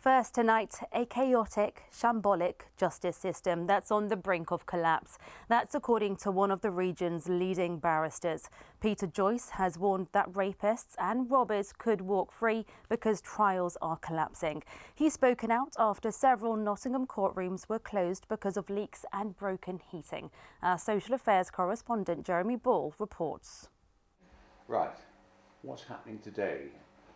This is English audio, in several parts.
First tonight, a chaotic, shambolic justice system that's on the brink of collapse. That's according to one of the region's leading barristers. Peter Joyce has warned that rapists and robbers could walk free because trials are collapsing. He's spoken out after several Nottingham courtrooms were closed because of leaks and broken heating. Our social affairs correspondent Jeremy Ball reports. Right, what's happening today?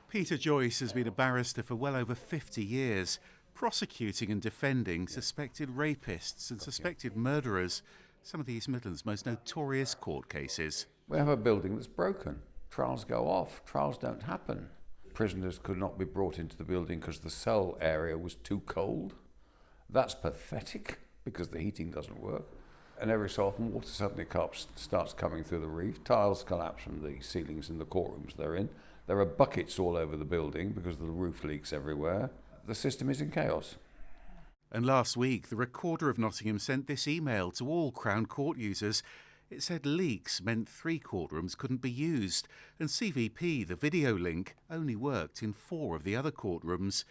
Peter Joyce has been a barrister for well over 50 years, prosecuting and defending suspected rapists and suspected murderers, some of the East Midlands' most notorious court cases. We have a building that's broken. Trials go off, trials don't happen. Prisoners could not be brought into the building because the cell area was too cold. That's pathetic because the heating doesn't work. And every so often water suddenly starts coming through the roof, tiles collapse from the ceilings in the courtrooms they're in. There are buckets all over the building because the roof leaks everywhere. The system is in chaos. And last week, the Recorder of Nottingham sent this email to all Crown Court users. It said leaks meant 3 courtrooms couldn't be used, and CVP, the video link, only worked in 4 of the other courtrooms.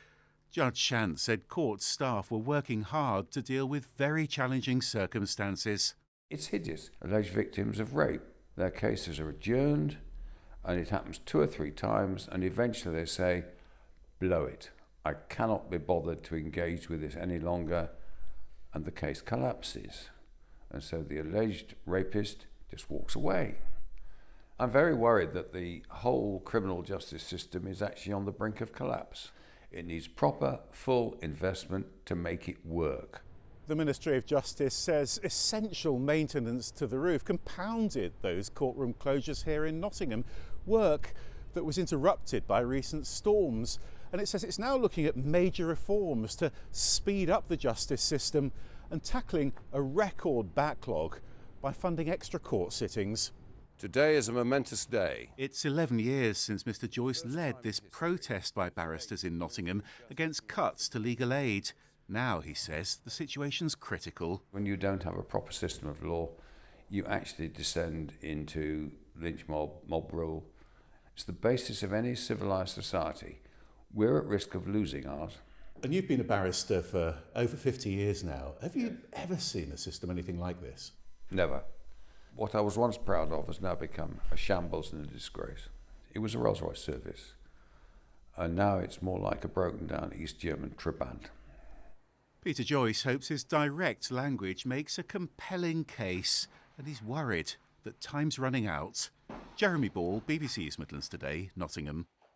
Judge Shant said court staff were working hard to deal with very challenging circumstances. It's hideous. Alleged victims of rape. Their cases are adjourned, and it happens 2 or 3 times, and eventually they say, blow it. I cannot be bothered to engage with this any longer, and the case collapses. And so the alleged rapist just walks away. I'm very worried that the whole criminal justice system is actually on the brink of collapse. It needs proper, full investment to make it work. The Ministry of Justice says essential maintenance to the roof compounded those courtroom closures here in Nottingham, work that was interrupted by recent storms. And it says it's now looking at major reforms to speed up the justice system and tackling a record backlog by funding extra court sittings. Today is a momentous day. It's 11 years since Mr Joyce led this protest by barristers in Nottingham against cuts to legal aid. Now, he says, the situation's critical. When you don't have a proper system of law, you actually descend into lynch mob rule. It's the basis of any civilised society. We're at risk of losing ours. And you've been a barrister for over 50 years now. Have you ever seen a system anything like this? Never. What I was once proud of has now become a shambles and a disgrace. It was a Rolls-Royce service, and now it's more like a broken down East German Trabant. Peter Joyce hopes his direct language makes a compelling case, and he's worried that time's running out. Jeremy Ball, BBC East Midlands Today, Nottingham.